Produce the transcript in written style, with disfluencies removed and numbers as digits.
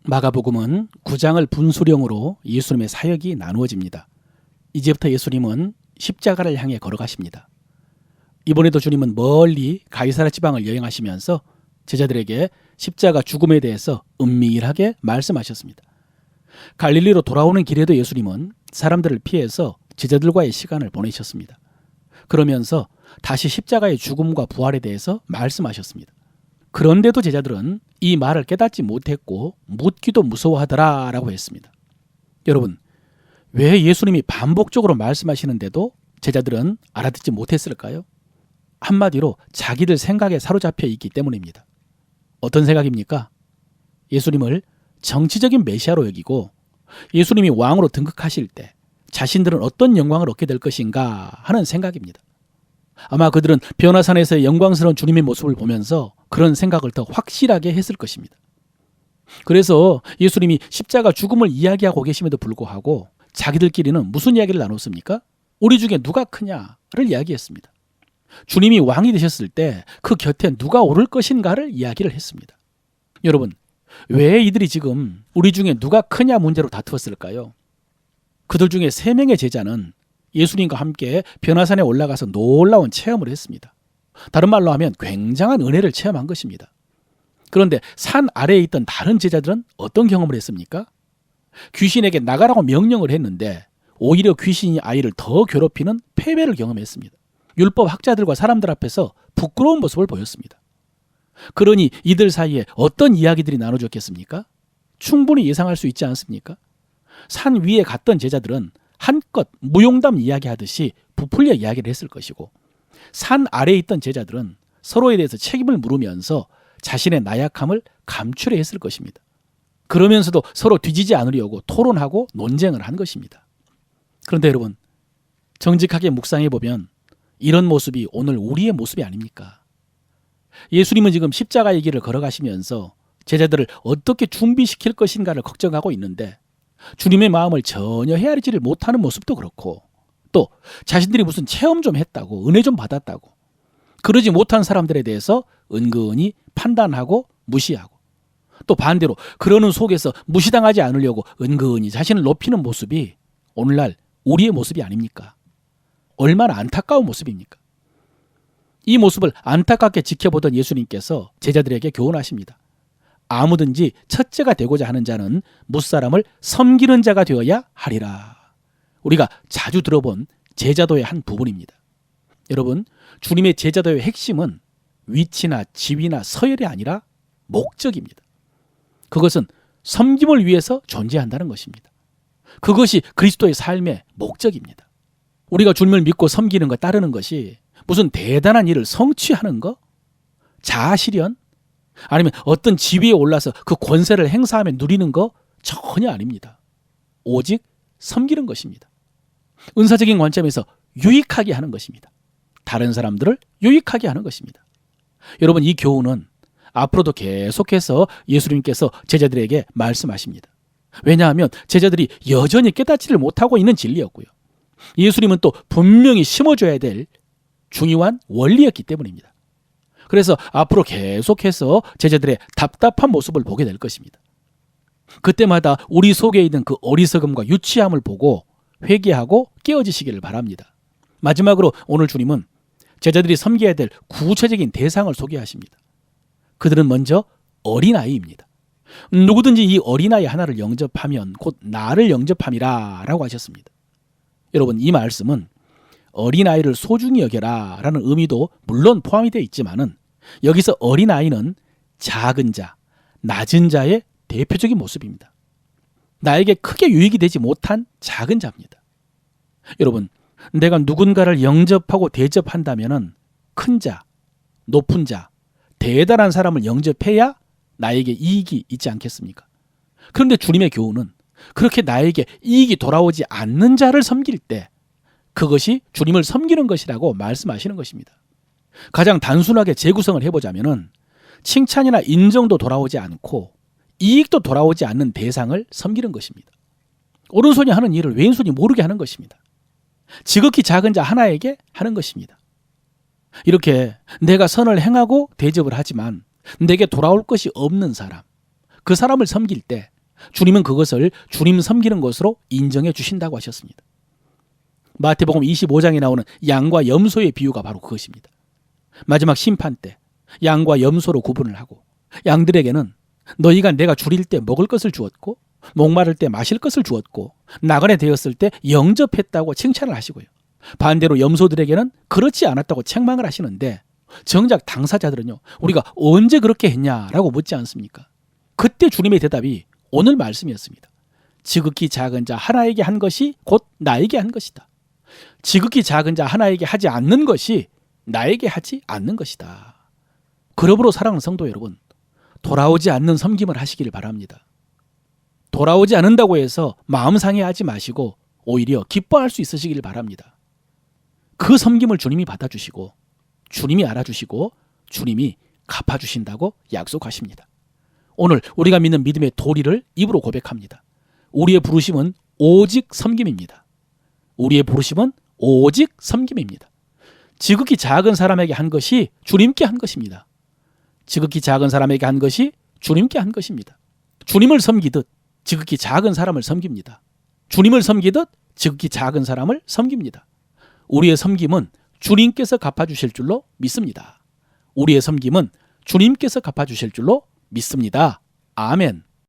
마가복음은 9장을 분수령으로 예수님의 사역이 나누어집니다. 이제부터 예수님은 십자가를 향해 걸어가십니다. 이번에도 주님은 멀리 가이사랴 지방을 여행하시면서 제자들에게 십자가 죽음에 대해서 은밀하게 말씀하셨습니다. 갈릴리로 돌아오는 길에도 예수님은 사람들을 피해서 제자들과의 시간을 보내셨습니다. 그러면서 다시 십자가의 죽음과 부활에 대해서 말씀하셨습니다. 그런데도 제자들은 이 말을 깨닫지 못했고 묻기도 무서워하더라라고 했습니다. 여러분, 왜 예수님이 반복적으로 말씀하시는데도 제자들은 알아듣지 못했을까요? 한마디로 자기들 생각에 사로잡혀 있기 때문입니다. 어떤 생각입니까? 예수님을 정치적인 메시아로 여기고 예수님이 왕으로 등극하실 때 자신들은 어떤 영광을 얻게 될 것인가 하는 생각입니다. 아마 그들은 변화산에서의 영광스러운 주님의 모습을 보면서 그런 생각을 더 확실하게 했을 것입니다. 그래서 예수님이 십자가 죽음을 이야기하고 계심에도 불구하고 자기들끼리는 무슨 이야기를 나눴습니까? 우리 중에 누가 크냐를 이야기했습니다. 주님이 왕이 되셨을 때 그 곁에 누가 오를 것인가를 이야기를 했습니다. 여러분, 왜 이들이 지금 우리 중에 누가 크냐 문제로 다투었을까요? 그들 중에 3명의 제자는 예수님과 함께 변화산에 올라가서 놀라운 체험을 했습니다. 다른 말로 하면 굉장한 은혜를 체험한 것입니다. 그런데 산 아래에 있던 다른 제자들은 어떤 경험을 했습니까? 귀신에게 나가라고 명령을 했는데 오히려 귀신이 아이를 더 괴롭히는 패배를 경험했습니다. 율법 학자들과 사람들 앞에서 부끄러운 모습을 보였습니다. 그러니 이들 사이에 어떤 이야기들이 나눠졌겠습니까? 충분히 예상할 수 있지 않습니까? 산 위에 갔던 제자들은 한껏 무용담 이야기하듯이 부풀려 이야기를 했을 것이고, 산 아래에 있던 제자들은 서로에 대해서 책임을 물으면서 자신의 나약함을 감추려 했을 것입니다. 그러면서도 서로 뒤지지 않으려고 토론하고 논쟁을 한 것입니다. 그런데 여러분, 정직하게 묵상해 보면 이런 모습이 오늘 우리의 모습이 아닙니까? 예수님은 지금 십자가의 길을 걸어가시면서 제자들을 어떻게 준비시킬 것인가를 걱정하고 있는데 주님의 마음을 전혀 헤아리지를 못하는 모습도 그렇고, 또 자신들이 무슨 체험 좀 했다고, 은혜 좀 받았다고 그러지 못한 사람들에 대해서 은근히 판단하고 무시하고, 또 반대로 그러는 속에서 무시당하지 않으려고 은근히 자신을 높이는 모습이 오늘날 우리의 모습이 아닙니까? 얼마나 안타까운 모습입니까? 이 모습을 안타깝게 지켜보던 예수님께서 제자들에게 교훈하십니다. 아무든지 첫째가 되고자 하는 자는 무사람을 섬기는 자가 되어야 하리라. 우리가 자주 들어본 제자도의 한 부분입니다. 여러분, 주님의 제자도의 핵심은 위치나 지위나 서열이 아니라 목적입니다. 그것은 섬김을 위해서 존재한다는 것입니다. 그것이 그리스도의 삶의 목적입니다. 우리가 주님을 믿고 섬기는 것, 따르는 것이 무슨 대단한 일을 성취하는 것, 자아실현, 아니면 어떤 지위에 올라서 그 권세를 행사하며 누리는 거 전혀 아닙니다. 오직 섬기는 것입니다. 은사적인 관점에서 유익하게 하는 것입니다. 다른 사람들을 유익하게 하는 것입니다. 여러분, 이 교훈은 앞으로도 계속해서 예수님께서 제자들에게 말씀하십니다. 왜냐하면 제자들이 여전히 깨닫지를 못하고 있는 진리였고요. 예수님은 또 분명히 심어줘야 될 중요한 원리였기 때문입니다. 그래서 앞으로 계속해서 제자들의 답답한 모습을 보게 될 것입니다. 그때마다 우리 속에 있는 그 어리석음과 유치함을 보고 회개하고 깨어지시기를 바랍니다. 마지막으로 오늘 주님은 제자들이 섬겨야 될 구체적인 대상을 소개하십니다. 그들은 먼저 어린아이입니다. 누구든지 이 어린아이 하나를 영접하면 곧 나를 영접함이라 라고 하셨습니다. 여러분, 이 말씀은 어린아이를 소중히 여겨라 라는 의미도 물론 포함이 되어 있지만은 여기서 어린아이는 작은 자, 낮은 자의 대표적인 모습입니다. 나에게 크게 유익이 되지 못한 작은 자입니다. 여러분, 내가 누군가를 영접하고 대접한다면은 큰 자, 높은 자, 대단한 사람을 영접해야 나에게 이익이 있지 않겠습니까? 그런데 주님의 교훈은 그렇게 나에게 이익이 돌아오지 않는 자를 섬길 때 그것이 주님을 섬기는 것이라고 말씀하시는 것입니다. 가장 단순하게 재구성을 해보자면은 칭찬이나 인정도 돌아오지 않고 이익도 돌아오지 않는 대상을 섬기는 것입니다. 오른손이 하는 일을 왼손이 모르게 하는 것입니다. 지극히 작은 자 하나에게 하는 것입니다. 이렇게 내가 선을 행하고 대접을 하지만 내게 돌아올 것이 없는 사람, 그 사람을 섬길 때 주님은 그것을 주님 섬기는 것으로 인정해 주신다고 하셨습니다. 마태복음 25장에 나오는 양과 염소의 비유가 바로 그것입니다. 마지막 심판 때 양과 염소로 구분을 하고 양들에게는 너희가 내가 줄일 때 먹을 것을 주었고 목마를 때 마실 것을 주었고 나그네 되었을 때 영접했다고 칭찬을 하시고요. 반대로 염소들에게는 그렇지 않았다고 책망을 하시는데 정작 당사자들은요. 우리가 언제 그렇게 했냐라고 묻지 않습니까? 그때 주님의 대답이 오늘 말씀이었습니다. 지극히 작은 자 하나에게 한 것이 곧 나에게 한 것이다. 지극히 작은 자 하나에게 하지 않는 것이 나에게 하지 않는 것이다. 그러므로 사랑하는 성도 여러분, 돌아오지 않는 섬김을 하시길 바랍니다. 돌아오지 않는다고 해서 마음 상해하지 마시고 오히려 기뻐할 수 있으시길 바랍니다. 그 섬김을 주님이 받아주시고 주님이 알아주시고 주님이 갚아주신다고 약속하십니다. 오늘 우리가 믿는 믿음의 도리를 입으로 고백합니다. 우리의 부르심은 오직 섬김입니다. 우리의 부르심은 오직 섬김입니다. 지극히 작은 사람에게 한 것이 주님께 한 것입니다. 지극히 작은 사람에게 한 것이 주님께 한 것입니다. 주님을 섬기듯 지극히 작은 사람을 섬깁니다. 주님을 섬기듯 지극히 작은 사람을 섬깁니다. 우리의 섬김은 주님께서 갚아주실 줄로 믿습니다. 우리의 섬김은 주님께서 갚아주실 줄로 믿습니다. 아멘.